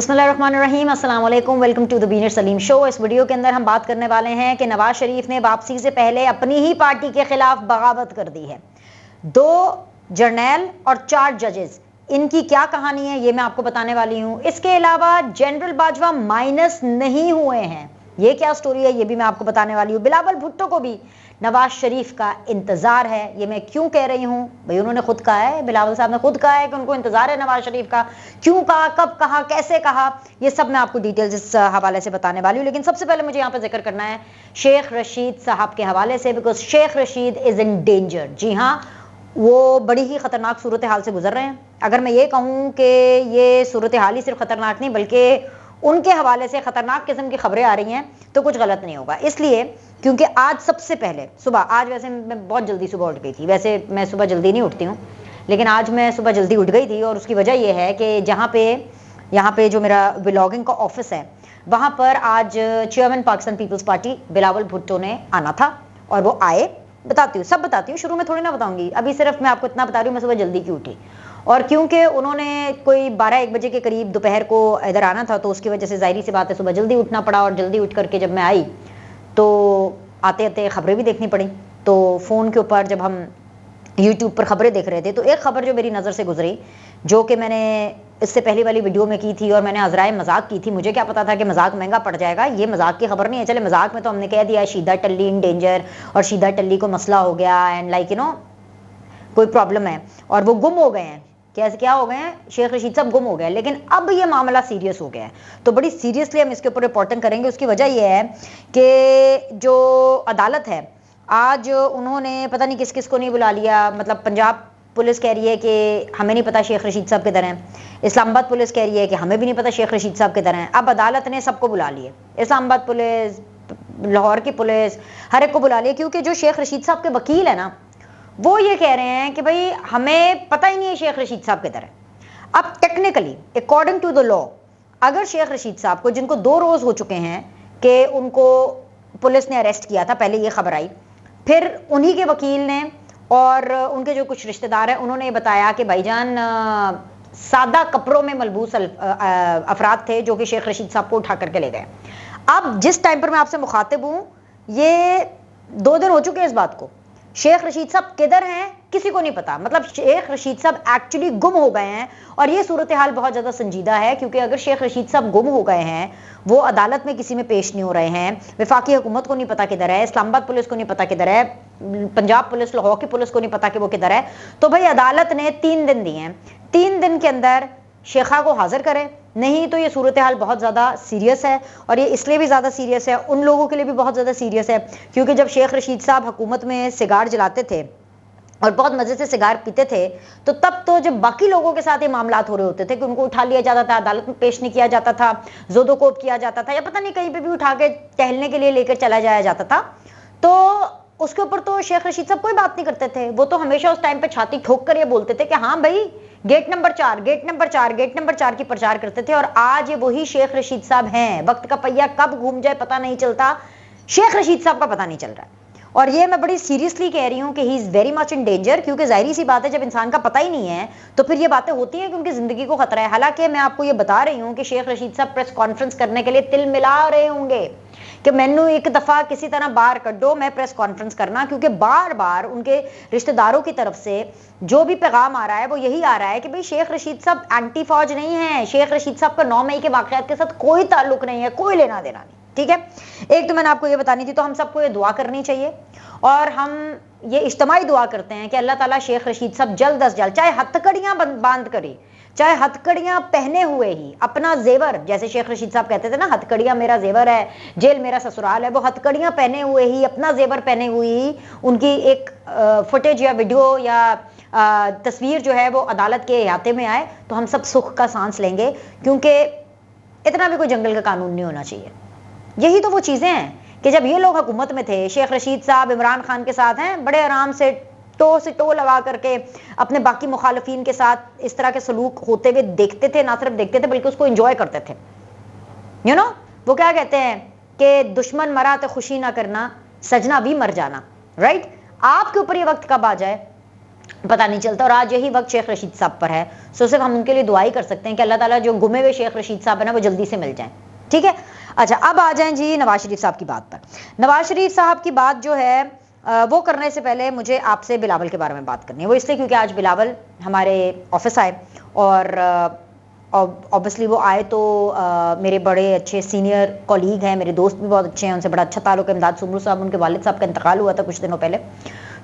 بسم اللہ الرحمن الرحیم، السلام علیکم، ویلکم ٹو دی بینر سلیم شو۔ اس ویڈیو کے اندر ہم بات کرنے والے ہیں کہ نواز شریف نے واپسی سے پہلے اپنی ہی پارٹی کے خلاف بغاوت کر دی ہے۔ 2 جرنیل اور 4 ججز، ان کی کیا کہانی ہے یہ میں آپ کو بتانے والی ہوں۔ اس کے علاوہ جنرل باجوہ مائنس نہیں ہوئے ہیں، یہ کیا سٹوری ہے یہ بھی میں آپ کو بتانے والی ہوں۔ بلاول بھٹو کو بھی نواز شریف کا انتظار ہے، یہ میں کیوں کہہ رہی ہوں بھئی؟ انہوں نے خود کہا ہے، بلاول صاحب نے خود کہا ہے کہ ان کو انتظار ہے نواز شریف کا۔ کیوں کہا، کب کہا، کیسے کہا، یہ سب میں آپ کو ڈیٹیلز اس حوالے سے بتانے والی ہوں۔ لیکن سب سے پہلے مجھے یہاں پہ ذکر کرنا ہے شیخ رشید صاحب کے حوالے سے، because Sheikh Rashid is in danger. جی ہاں، وہ بڑی ہی خطرناک صورتحال سے گزر رہے ہیں۔ اگر میں یہ کہوں کہ یہ صورتحال ہی صرف خطرناک نہیں بلکہ ان کے حوالے سے خطرناک قسم کی خبریں آ رہی ہیں تو کچھ غلط نہیں ہوگا، اس لیے کیونکہ آج سب سے پہلے صبح، آج ویسے میں بہت جلدی صبح اٹھ گئی تھی، ویسے میں صبح جلدی نہیں اٹھتی ہوں لیکن آج میں صبح جلدی اٹھ گئی تھی، اور اس کی وجہ یہ ہے کہ یہاں پہ جو میرا ولاگنگ کا آفس ہے وہاں پر آج چیئرمین پاکستان پیپلز پارٹی بلاول بھٹو نے آنا تھا، اور وہ آئے۔ سب بتاتی ہوں، شروع میں تھوڑی نہ بتاؤں گی، ابھی صرف میں آپ کو اتنا بتا رہی ہوں میں صبح جلدی کیوں اٹھی، اور کیونکہ انہوں نے کوئی 12-1 بجے کے قریب دوپہر کو ادھر آنا تھا تو اس کی وجہ سے ظاہری سی بات ہے صبح جلدی اٹھنا پڑا، اور جلدی اٹھ کر کے جب میں آئی تو آتے آتے خبریں بھی دیکھنی پڑیں۔ تو فون کے اوپر جب ہم یوٹیوب پر خبریں دیکھ رہے تھے تو ایک خبر جو میری نظر سے گزری، جو کہ میں نے اس سے پہلی والی ویڈیو میں کی تھی اور میں نے عذرائے مذاق کی تھی، مجھے کیا پتا تھا کہ مذاق مہنگا پڑ جائے گا، یہ مذاق کی خبر نہیں ہے۔ چلے مذاق میں تو ہم نے کہہ دیا شیدہ ٹلی ان ڈینجر، اور شیدہ ٹلی کو مسئلہ ہو گیا اینڈ لائک کوئی پرابلم ہے اور وہ گم ہو گئے ہیں۔ کیا ہو گئے ہیں؟ شیخ رشید صاحب گم ہو گئے، لیکن اب یہ معاملہ سیریس ہو گیا ہے تو بڑی سیریسلی ہم اس کے اوپر رپورٹنگ کریں گے۔ اس کی وجہ یہ ہے کہ جو عدالت ہے آج انہوں نے پتہ نہیں کس کو نہیں بلا لیا، مطلب پنجاب پولیس کہہ رہی ہے کہ ہمیں نہیں پتا شیخ رشید صاحب کدھر ہیں، اسلام آباد پولیس کہہ رہی ہے کہ ہمیں بھی نہیں پتا شیخ رشید صاحب کدھر ہیں۔ اب عدالت نے سب کو بلا لیے، اسلام آباد پولیس، لاہور کی پولیس، ہر ایک کو بلا لیا، کیونکہ جو شیخ رشید صاحب کے وکیل ہیں نا وہ یہ کہہ رہے ہیں کہ بھئی ہمیں پتہ ہی نہیں ہے شیخ رشید صاحب کدھر ہے۔ اب ٹیکنیکلی اکارڈنگ ٹو دا لا، اگر شیخ رشید صاحب کو، جن کو 2 روز ہو چکے ہیں کہ ان کو پولیس نے اریسٹ کیا تھا، پہلے یہ خبر آئی، پھر انہی کے وکیل نے اور ان کے جو کچھ رشتہ دار ہیں انہوں نے یہ بتایا کہ بھائی جان سادہ کپڑوں میں ملبوس افراد تھے جو کہ شیخ رشید صاحب کو اٹھا کر کے لے گئے۔ اب جس ٹائم پر میں آپ سے مخاطب ہوں، یہ 2 دن ہو چکے اس بات کو، شیخ رشید صاحب کدھر ہیں کسی کو نہیں پتا، مطلب شیخ رشید صاحب ایکچولی گم ہو گئے ہیں، اور یہ صورتحال بہت زیادہ سنجیدہ ہے کیونکہ اگر شیخ رشید صاحب گم ہو گئے ہیں، وہ عدالت میں کسی میں پیش نہیں ہو رہے ہیں، وفاقی حکومت کو نہیں پتا کدھر ہے، اسلام آباد پولیس کو نہیں پتا کدھر ہے، پنجاب پولیس، لاہور کی پولیس کو نہیں پتا کہ وہ کدھر ہے، تو بھائی عدالت نے 3 دن دیے ہیں، 3 دن کے اندر شیخہ کو حاضر کرے، نہیں تو یہ صورتحال بہت زیادہ سیریس ہے۔ اور یہ اس لیے بھی زیادہ سیریس ہے، ان لوگوں کے لیے بھی بہت زیادہ سیریس ہے کیونکہ جب شیخ رشید صاحب حکومت میں سگار جلاتے تھے اور بہت مزے سے سگار پیتے تھے تو تب تو جب باقی لوگوں کے ساتھ یہ معاملات ہو رہے ہوتے تھے کہ ان کو اٹھا لیا جاتا تھا، عدالت میں پیش نہیں کیا جاتا تھا، زود و کوب کیا جاتا تھا، یا پتہ نہیں کہیں پہ بھی اٹھا کے ٹہلنے کے لیے لے کر چلا جایا جاتا تھا، تو اس کے اوپر تو شیخ رشید صاحب کوئی بات نہیں کرتے تھے۔ وہ تو ہمیشہ اس ٹائم پہ چھاتی ٹھوک کر یہ بولتے تھے کہ ہاں بھائی گیٹ نمبر 4 کی پرچار کرتے تھے، اور آج یہ وہی شیخ رشید صاحب ہیں۔ وقت کا پہیہ کب گھوم جائے پتہ نہیں چلتا، شیخ رشید صاحب کا پتہ نہیں چل رہا ہے، اور یہ میں بڑی سیریسلی کہہ رہی ہوں کہ ہی is very much in danger, کیونکہ ظاہری سی بات ہے جب انسان کا پتہ ہی نہیں ہے تو پھر یہ باتیں ہوتی ہیں کہ ان کی زندگی کو خطرہ ہے۔ حالانکہ میں آپ کو یہ بتا رہی ہوں کہ شیخ رشید صاحب پریس کانفرنس کرنے کے لیے تل ملا رہے ہوں گے کہ مینو ایک دفعہ کسی طرح باہر کڈو، میں پریس کانفرنس کرنا، کیونکہ بار بار ان کے رشتہ داروں کی طرف سے جو بھی پیغام آ رہا ہے وہ یہی آ رہا ہے کہ بھئی شیخ رشید صاحب اینٹی فوج نہیں ہیں، شیخ رشید صاحب کا 9 مئی کے واقعات کے ساتھ کوئی تعلق نہیں ہے، کوئی لینا دینا نہیں، ٹھیک ہے۔ ایک تو میں نے آپ کو یہ بتانی تھی، تو ہم سب کو یہ دعا کرنی چاہیے، اور ہم یہ اجتماعی دعا کرتے ہیں کہ اللہ تعالیٰ شیخ رشید صاحب جلد از جلد، چاہے ہتھکڑیاں باندھ کری، چاہے ہتھکڑیاں پہنے ہوئے ہی اپنا زیور، جیسے شیخ رشید صاحب کہتے تھے نا ہتھکڑیاں میرا زیور ہے، جیل میرا سسرال ہے، وہ ہتھکڑیاں پہنے ہوئے ہی، اپنا زیور پہنے ہوئے ہی ان کی ایک فوٹیج یا ویڈیو یا تصویر جو ہے وہ عدالت کے احاطے میں آئے تو ہم سب سکھ کا سانس لیں گے، کیونکہ اتنا بھی کوئی جنگل کا قانون نہیں ہونا چاہیے۔ یہی تو وہ چیزیں ہیں کہ جب یہ لوگ حکومت میں تھے، شیخ رشید صاحب عمران خان کے ساتھ ہیں، بڑے آرام سے ٹو لگا کر کے اپنے باقی مخالفین کے ساتھ اس طرح کے سلوک ہوتے ہوئے دیکھتے تھے، نہ صرف دیکھتے تھے بلکہ اس کو انجوائے کرتے تھے۔ وہ کیا کہتے ہیں کہ دشمن مرا تو خوشی نہ کرنا، سجنا بھی مر جانا، رائٹ؟ آپ کے اوپر یہ وقت کب آ جائے پتہ نہیں چلتا، اور آج یہی وقت شیخ رشید صاحب پر ہے. سو صرف ہم ان کے لیے دعا ہی کر سکتے ہیں کہ اللہ تعالیٰ جو گمے ہوئے شیخ رشید صاحب ہیں نا وہ جلدی سے مل جائیں. ٹھیک ہے. اچھا اب آ جائیں جی نواز شریف صاحب کی بات پر. نواز شریف صاحب کی بات جو ہے وہ کرنے سے پہلے مجھے آپ سے بلاول کے بارے میں بات کرنی ہے. وہ اس لیے کیونکہ آج بلاول ہمارے آفس آئے، اور اوبیسلی وہ آئے تو میرے بڑے اچھے سینئر کولیگ ہیں، میرے دوست بھی بہت اچھے ہیں، ان سے بڑا اچھا تعلق ہے. امداد سمرو صاحب، ان کے والد صاحب کا انتقال ہوا تھا کچھ دنوں پہلے،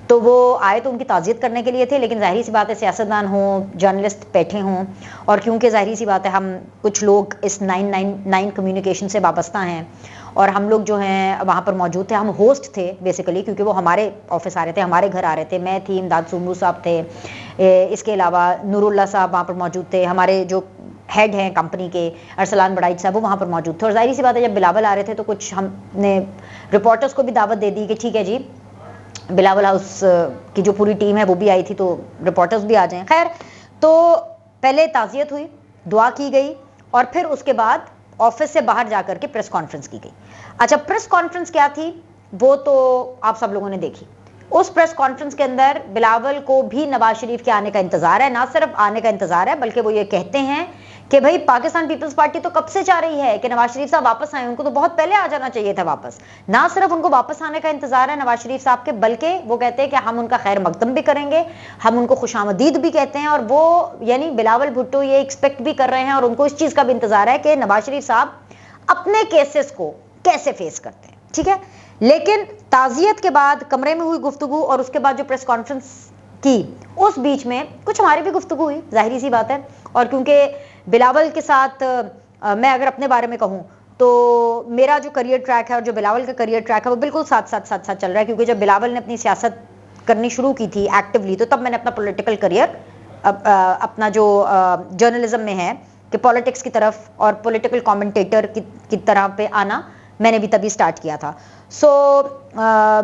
تو وہ آئے تو ان کی تعزیت کرنے کے لیے تھے. لیکن ظاہری سی بات ہے سیاستدان ہوں، جرنلسٹ بیٹھے ہوں، اور کیونکہ ظاہری سی بات ہے ہم کچھ لوگ اس 999 کمیونیکیشن سے وابستہ ہیں، اور ہم لوگ جو ہیں وہاں پر موجود تھے. ہم ہوسٹ تھے بیسیکلی، کیونکہ وہ ہمارے آفس آ رہے تھے، ہمارے گھر آ رہے تھے. میں تھی، امداد سمرو صاحب تھے، اس کے علاوہ نور اللہ صاحب وہاں پر موجود تھے، ہمارے جو ہیڈ ہیں کمپنی کے ارسلان بڑائچ صاحب وہ وہاں پر موجود تھے. اور ظاہری سی بات ہے جب بلاول آ رہے تھے تو کچھ ہم نے رپورٹرز کو بھی دعوت دے دی کہ ٹھیک ہے جی، بلاول ہاؤس کی جو پوری ٹیم ہے وہ بھی آئی تھی تو رپورٹرز بھی آ جائیں. خیر، تو پہلے تعزیت ہوئی، دعا کی گئی، اور پھر اس کے بعد آفس سے باہر جا کر کے پریس کانفرنس کی گئی. اچھا، پریس کانفرنس کیا تھی وہ تو آپ سب لوگوں نے دیکھی. اس پریس کانفرنس کے اندر بلاول کو بھی نواز شریف کے آنے کا انتظار ہے. نہ صرف آنے کا انتظار ہے بلکہ وہ یہ کہتے ہیں کہ بھائی پاکستان پیپلز پارٹی تو کب سے چاہ رہی ہے کہ نواز شریف صاحب واپس آئیں، ان کو تو بہت پہلے آ جانا چاہیے تھا واپس. نہ صرف ان کو واپس آنے کا انتظار ہے نواز شریف صاحب کے، بلکہ وہ کہتے ہیں کہ ہم ان کا خیر مقدم بھی کریں گے، ہم ان کو خوش آمدید بھی کہتے ہیں. اور وہ یعنی بلاول بھٹو یہ ایکسپیکٹ بھی کر رہے ہیں، اور ان کو اس چیز کا بھی انتظار ہے کہ نواز شریف صاحب اپنے کیسز کو کیسے فیس کرتے ہیں. ٹھیک ہے. لیکن تعزیت کے بعد کمرے میں ہوئی گفتگو، اور اس کے بعد جو پریس کانفرنس کی اس بیچ میں کچھ ہماری بھی گفتگو ہوئی، ظاہری سی بات ہے. اور کیونکہ بلاول کے ساتھ میں اگر اپنے بارے میں کہوں تو میرا جو کریئر ٹریک ہے اور جو بلاول کا کریئر ٹریک ہے وہ بالکل ساتھ چل رہا ہے. کیونکہ جب بلاول نے اپنی سیاست کرنی شروع کی تھی ایکٹیولی، تو تب میں نے اپنا پولیٹیکل کریئر اپنا جو جرنلزم میں ہے کہ پولیٹکس کی طرف اور پولیٹیکل کامنٹیٹر کی طرح پہ آنا میں نے بھی تبھی سٹارٹ کیا تھا. سو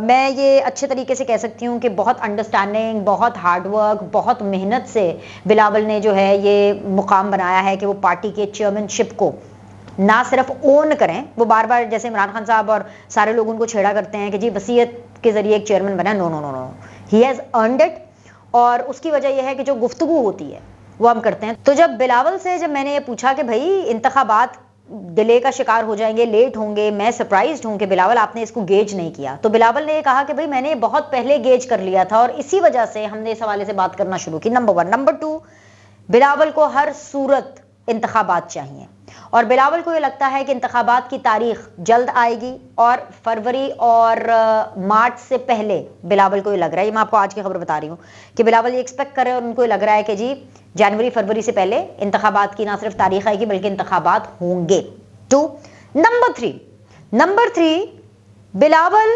میں یہ اچھے طریقے سے کہہ سکتی ہوں کہ بہت انڈرسٹینڈنگ، بہت ہارڈ ورک، بہت محنت سے بلاول نے جو ہے یہ مقام بنایا ہے کہ وہ پارٹی کے چیئرمین شپ کو نہ صرف اون کریں. وہ بار بار جیسے عمران خان صاحب اور سارے لوگ ان کو چھیڑا کرتے ہیں کہ جی وصیت کے ذریعے ایک چیئرمین بنا. نو نو نو نو، ہی ہیز ارنڈ اٹ. اور اس کی وجہ یہ ہے کہ جو گفتگو ہوتی ہے وہ ہم کرتے ہیں. تو جب بلاول سے جب میں نے یہ پوچھا کہ بھائی انتخابات ڈیلے کا شکار ہو جائیں گے، لیٹ ہوں گے، میں سرپرائزڈ ہوں کہ بلاول آپ نے اس کو گیج نہیں کیا. تو بلاول نے یہ کہا کہ بھائی میں نے بہت پہلے گیج کر لیا تھا، اور اسی وجہ سے ہم نے اس حوالے سے بات کرنا شروع کی. نمبر 1. نمبر 2، بلاول کو ہر صورت انتخابات چاہیے، اور بلاول کو یہ لگتا ہے کہ انتخابات کی تاریخ جلد آئے گی، اور فروری اور مارچ سے پہلے بلاول کو یہ لگ رہا ہے، یہ میں آپ کو آج کی خبر بتا رہی ہوں کہ بلاول یہ ایکسپیکٹ کر رہے ہیں اور ان کو یہ لگ رہا ہے کہ جی جنوری فروری سے پہلے انتخابات کی نہ صرف تاریخ آئے گی بلکہ انتخابات ہوں گے. 2. نمبر 3، بلاول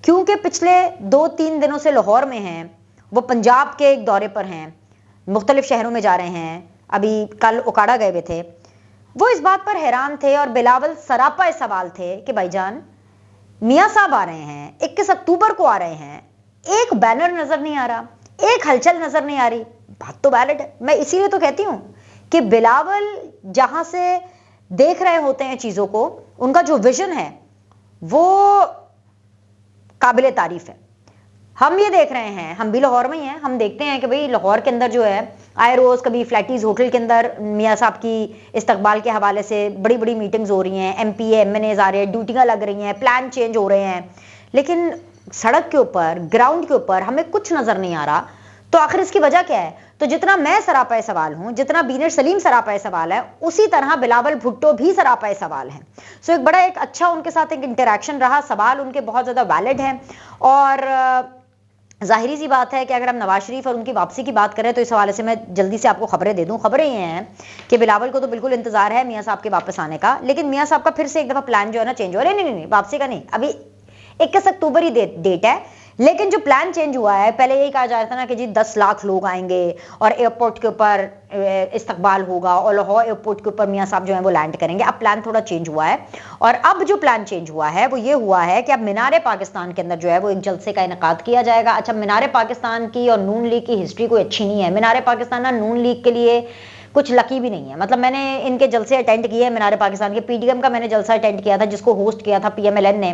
کیونکہ پچھلے 2-3 دنوں سے لاہور میں ہیں، وہ پنجاب کے ایک دورے پر ہیں، مختلف شہروں میں جا رہے ہیں، ابھی کل اوکاڑا گئے ہوئے تھے. وہ اس بات پر حیران تھے اور بلاول سراپا سوال تھے کہ بھائی جان میاں صاحب آ رہے ہیں، 21 اکتوبر کو آ رہے ہیں، ایک بینر نظر نہیں آ رہا، ایک ہلچل نظر نہیں آ رہی. بات تو ویلڈ ہے. میں اسی لیے تو کہتی ہوں کہ بلاول جہاں سے دیکھ رہے ہوتے ہیں چیزوں کو، ان کا جو ویژن ہے وہ قابل تعریف ہے. ہم یہ دیکھ رہے ہیں، ہم بھی لاہور میں ہی ہیں، ہم دیکھتے ہیں کہ بھئی لاہور کے اندر جو ہے آئے روز کبھی فلیٹیز ہوٹل کے اندر میاں صاحب کی استقبال کے حوالے سے بڑی بڑی میٹنگز ہو رہی ہیں، M P A M N As آ رہے ہیں، ڈیوٹیاں لگ رہی ہیں، پلان چینج ہو رہے ہیں، لیکن سڑک کے اوپر، گراؤنڈ کے اوپر ہمیں کچھ نظر نہیں آ رہا. تو آخر اس کی وجہ کیا ہے؟ تو جتنا میں سراپا سوال ہوں، جتنا بینر سلیم سراپا سوال ہے، اسی طرح بلاول بھٹو بھی سراپا سوال ہیں. سو ایک بڑا ایک اچھا ان کے ساتھ ایک انٹریکشن رہا. سوال ان کے بہت زیادہ ویلڈ ہیں، اور ظاہری سی بات ہے کہ اگر ہم نواز شریف اور ان کی واپسی کی بات کریں تو اس حوالے سے میں جلدی سے آپ کو خبریں دے دوں. خبریں یہ ہیں کہ بلاول کو تو بالکل انتظار ہے میاں صاحب کے واپس آنے کا، لیکن میاں صاحب کا پھر سے ایک دفعہ پلان جو ہے نا چینج ہو رہا ہے. نہیں واپسی کا نہیں، ابھی 21 اکتوبر ہی ڈیٹ ہے، لیکن جو پلان چینج ہوا ہے، پہلے یہی کہا جا رہا تھا نا کہ جی 10 لاکھ لوگ آئیں گے اور ایئرپورٹ کے اوپر استقبال ہوگا اور لاہور ایئرپورٹ کے اوپر میاں صاحب جو ہیں وہ لینڈ کریں گے. اب پلان تھوڑا چینج ہوا ہے، اور اب جو پلان چینج ہوا ہے وہ یہ ہوا ہے کہ اب مینار پاکستان کے اندر جو ہے وہ ایک جلسے کا انعقاد کیا جائے گا. اچھا، مینار پاکستان کی اور نون لیگ کی ہسٹری کوئی اچھی نہیں ہے. مینار پاکستان نہ نون لیگ کے لیے کچھ لکی بھی نہیں ہے. مطلب میں نے ان کے جلسے اٹینڈ کیے ہیں مینار پاکستان کے. پی ڈی ایم کا میں نے جلسہ اٹینڈ کیا تھا جس کو ہوسٹ کیا تھا پی ایم ایل این نے.